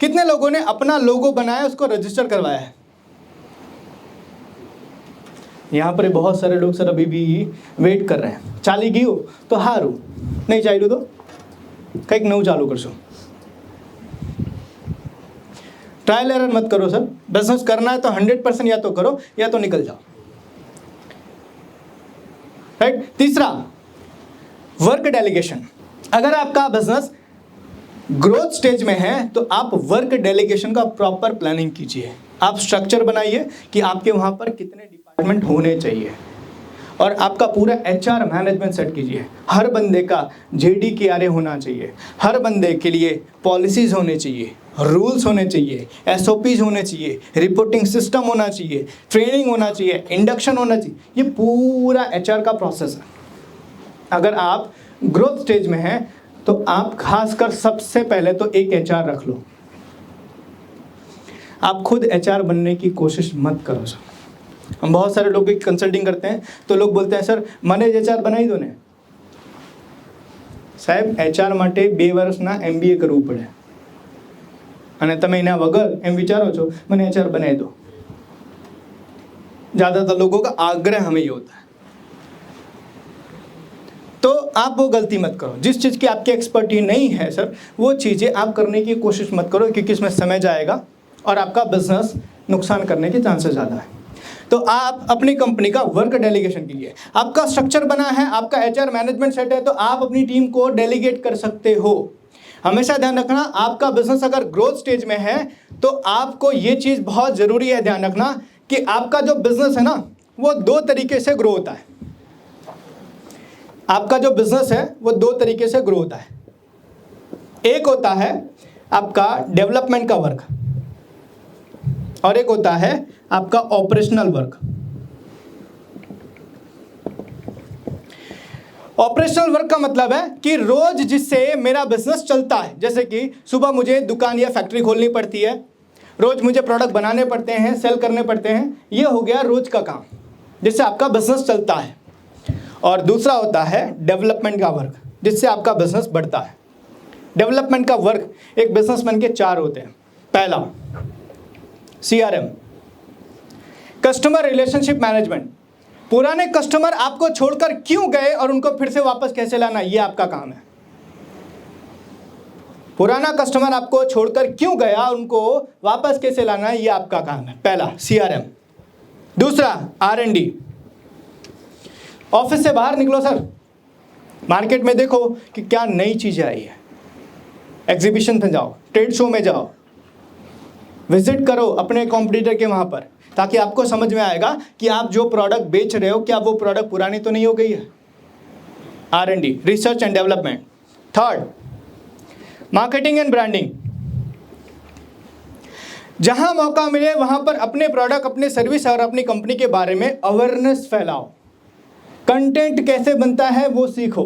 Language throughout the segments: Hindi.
कितने लोगों ने अपना लोगो बनाया, उसको रजिस्टर करवाया है? यहाँ पर बहुत सारे लोग सर अभी भी वेट कर रहे हैं। चाली गयो तो हारू, नहीं चालू तो કંઈક નવું ચાલુ કરશો। ट्रायल एरर मत करो सर, बिजनेस करना है तो 100% या तो करो या तो निकल जाओ, राइट। तीसरा, वर्क डेलीगेशन। अगर आपका बिजनेस ग्रोथ स्टेज में है तो आप वर्क डेलीगेशन का प्रॉपर प्लानिंग कीजिए। आप स्ट्रक्चर बनाइए कि आपके वहां पर कितने डिपार्टमेंट होने चाहिए, और आपका पूरा HR मैनेजमेंट सेट कीजिए। हर बंदे का JDKRA होना चाहिए, हर बंदे के लिए पॉलिसीज होने चाहिए, रूल्स होने चाहिए, SOPs होने चाहिए, रिपोर्टिंग सिस्टम होना चाहिए, ट्रेनिंग होना चाहिए, इंडक्शन होना चाहिए। ये पूरा HR का प्रोसेस है। अगर आप ग्रोथ स्टेज में हैं तो आप खासकर सबसे पहले तो एक HR रख लो। आप खुद HR बनने की कोशिश मत करो सर। हम बहुत सारे लोग की कंसल्टिंग करते हैं तो लोग बोलते हैं सर મને જ HR બનાવી દો ને। સાહેબ HR માટે 2 વર્ષના MBA કરવું પડે અને તમે એના વગર એમ વિચારો છો મને HR બનાવી દો। ज़्यादातर लोगों का आग्रह हमें ये होता है। तो आप वो गलती मत करो। जिस चीज़ की आपकी एक्सपर्टीज नहीं है सर, वो चीज़ें आप करने की कोशिश मत करो, क्योंकि इसमें समय जाएगा और आपका बिजनेस नुकसान करने के चांसेस ज़्यादा है। तो आप अपनी कंपनी का वर्क डेलीगेशन कीजिए। आपका स्ट्रक्चर बना है, आपका HR मैनेजमेंट सेट है, तो आप अपनी टीम को डेलीगेट कर सकते हो। हमेशा ध्यान रखना, आपका बिजनेस अगर ग्रोथ स्टेज में है तो आपको ये चीज़ बहुत ज़रूरी है ध्यान रखना कि आपका जो बिजनेस है ना, वो 2 तरीके से ग्रो होता है। आपका जो बिजनेस है वो 2 तरीके से ग्रो होता है। एक होता है आपका डेवलपमेंट का वर्क और एक होता है आपका ऑपरेशनल वर्क। ऑपरेशनल वर्क का मतलब है कि रोज जिससे मेरा बिजनेस चलता है, जैसे कि सुबह मुझे दुकान या फैक्ट्री खोलनी पड़ती है, रोज मुझे प्रोडक्ट बनाने पड़ते हैं, सेल करने पड़ते हैं, ये हो गया रोज का काम जिससे आपका बिजनेस चलता है। और दूसरा होता है डेवलपमेंट का वर्क, जिससे आपका बिजनेस बढ़ता है। डेवलपमेंट का वर्क एक बिजनेसमैन के 4 होते हैं। पहला CRM, कस्टमर रिलेशनशिप मैनेजमेंट। पुराने कस्टमर आपको छोड़कर क्यों गए और उनको फिर से वापस कैसे लाना, ये आपका काम है। पुराना कस्टमर आपको छोड़कर क्यों गया, उनको वापस कैसे लाना, ये आपका काम है। पहला CRM। दूसरा R&D। ऑफिस से बाहर निकलो सर, मार्केट में देखो कि क्या नई चीजें आई है। एग्जीबिशन में जाओ, ट्रेड शो में जाओ, विजिट करो अपने कॉम्पिटिटर के वहां पर, ताकि आपको समझ में आएगा कि आप जो प्रोडक्ट बेच रहे हो क्या वो प्रोडक्ट पुरानी तो नहीं हो गई है। R&D, research and development. Third, marketing and branding. जहां मौका मिले वहां पर अपने प्रोडक्ट, अपने सर्विस और अपनी कंपनी के बारे में अवेयरनेस फैलाओ। कंटेंट कैसे बनता है वो सीखो,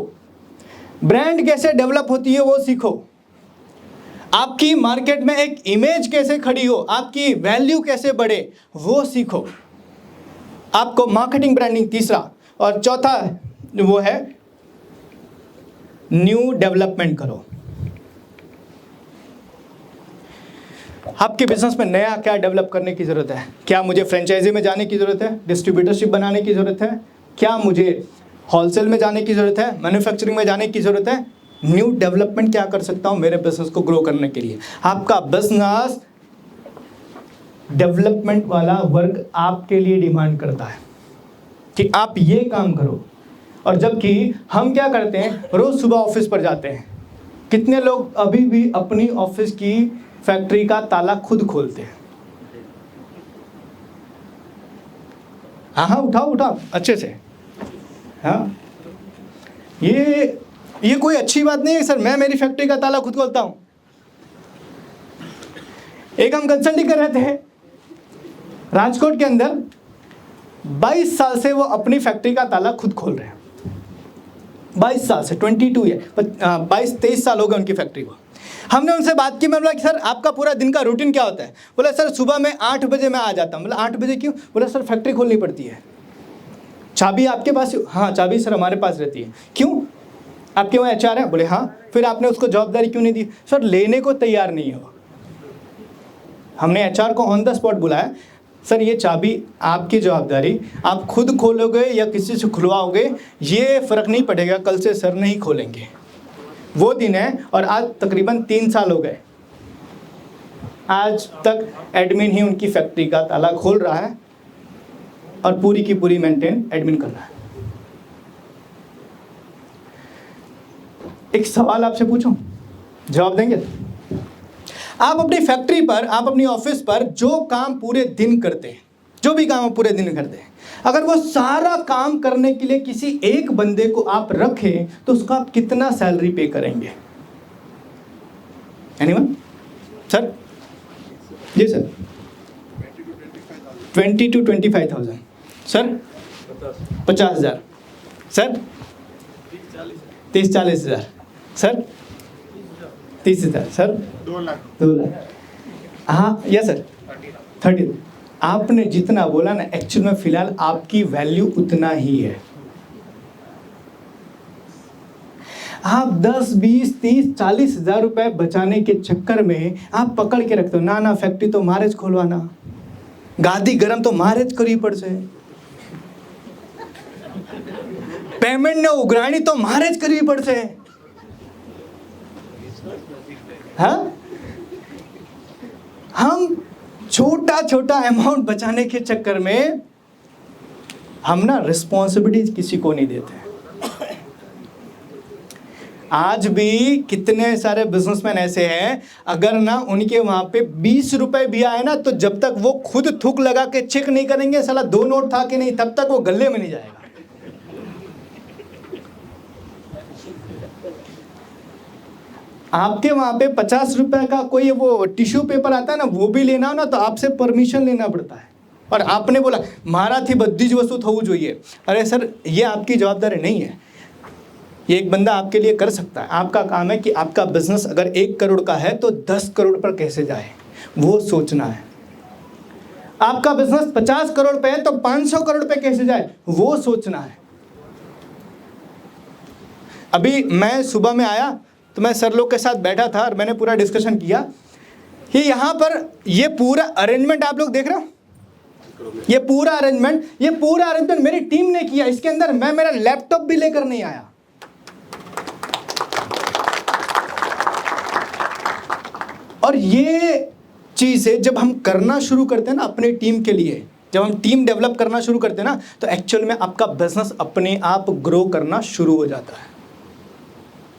ब्रांड कैसे डेवलप होती है वो सीखो, आपकी मार्केट में एक इमेज कैसे खड़ी हो, आपकी वैल्यू कैसे बढ़े वो सीखो। आपको मार्केटिंग ब्रांडिंग तीसरा, और चौथा वो है न्यू डेवलपमेंट करो। आपके बिजनेस में नया क्या डेवलप करने की जरूरत है? क्या मुझे फ्रेंचाइजी में जाने की जरूरत है, डिस्ट्रीब्यूटरशिप बनाने की जरूरत है, क्या मुझे होलसेल में जाने की जरूरत है, मैन्युफैक्चरिंग में जाने की जरूरत है? न्यू डेवलपमेंट क्या कर सकता हूं मेरे बिजनेस को ग्रो करने के लिए? आपका बिजनेस डेवलपमेंट वाला वर्क आपके लिए डिमांड करता है कि आप ये काम करो। और जबकि हम क्या करते हैं, रोज सुबह ऑफिस पर जाते हैं। कितने लोग अभी भी अपनी ऑफिस की फैक्ट्री का ताला खुद खोलते हैं? हाँ, उठाओ अच्छे से। हाँ, ये कोई अच्छी बात नहीं है सर, मैं मेरी फैक्ट्री का ताला खुद खोलता हूं। एक हम कंसल्टिंग कर रहे थे राजकोट के अंदर, 22 साल से वो अपनी फैक्ट्री का ताला खुद खोल रहे हैं। 22 साल से, 22 है, 22-23 साल हो गए उनकी फैक्ट्री को। हमने उनसे बात की, मैं बोला कि सर आपका पूरा दिन का रूटीन क्या होता है? बोला सर सुबह में 8 बजे मैं आ जाता हूँ। बोला 8 बजे क्यों? बोला सर फैक्ट्री खोलनी पड़ती है। चाबी आपके पास? हाँ चाबी सर हमारे पास रहती है। क्यों? आपके वहाँ HR है? बोले हाँ। फिर आपने उसको जवाबदारी क्यों नहीं दी? सर लेने को तैयार नहीं हो। हमने एचआर को ऑन द स्पॉट बुलाया, सर ये चाबी आपकी जवाबदारी, आप खुद खोलोगे या किसी से खुलवाओगे ये फ़र्क नहीं पड़ेगा, कल से सर नहीं खोलेंगे। वो दिन है और आज तकरीबन 3 साल हो गए, आज तक एडमिन ही उनकी फैक्ट्री का ताला खोल रहा है और पूरी की पूरी मेंटेन एडमिन कर रहा है। एक सवाल आपसे पूछूं, जवाब देंगे? आप अपनी फैक्ट्री पर, आप अपनी ऑफिस पर जो काम पूरे दिन करते हैं, जो भी काम आप पूरे दिन करते हैं, अगर वो सारा काम करने के लिए किसी एक बंदे को आप रखें तो उसका आप कितना सैलरी पे करेंगे? एनीवन? सर? जी sir. 20 to 25,000। Sir? 50,000। Sir? 30-40,000। Sir? 30,000। Sir? 2 lakh. 2 lakh. हाँ यस सर, 30। आपने जितना बोला ना, एक्चुअल में फिलहाल आपकी वैल्यू उतना ही है। आप 10, 20, 30, 40,000 रुपए बचाने के चक्कर में आप पकड़ के रखते हो, ना फैक्ट्री तो महाराज खोलवाना, गादी गरम तो महाराज करी पड़ से, पेमेंट ने उगरानी तो महाराज करवी पड़ से। हाँ, हम छोटा छोटा अमाउंट बचाने के चक्कर में हम ना रिस्पॉन्सिबिलिटी किसी को नहीं देते। आज भी कितने सारे बिजनेसमैन ऐसे हैं, अगर ना उनके वहां पे 20 रुपए भी आए ना, तो जब तक वो खुद थूक लगा के चेक नहीं करेंगे, साला 2 नोट था कि नहीं, तब तक वो गले में नहीं जाएगा। आपके वहां पे 50 रुपए का कोई वो टिश्यू पेपर आता है ना, वो भी लेना हो ना तो आपसे परमिशन लेना पड़ता है। और आपने बोला मारा थी बद्दी वस्तु थवू જોઈએ, अरे सर ये आपकी जवाबदारी नहीं है, ये एक बंदा आपके लिए कर सकता है। आपका काम है कि आपका बिजनेस अगर 1 करोड़ का है तो 10 करोड़ पर कैसे जाए वो सोचना है। आपका बिजनेस 50 करोड़ पे है तो 500 करोड़ पे कैसे जाए वो सोचना है। अभी मैं सुबह में आया तो मैं सर लोग के साथ बैठा था और मैंने पूरा डिस्कशन किया कि यहाँ पर ये पूरा अरेंजमेंट आप लोग देख रहे हो, ये पूरा अरेंजमेंट मेरी टीम ने किया। इसके अंदर मैं मेरा लैपटॉप भी लेकर नहीं आया। और ये चीज़ें जब हम करना शुरू करते हैं ना अपनी टीम के लिए, जब हम टीम डेवलप करना शुरू करते हैं ना, तो एक्चुअल में आपका बिजनेस अपने आप ग्रो करना शुरू हो जाता है।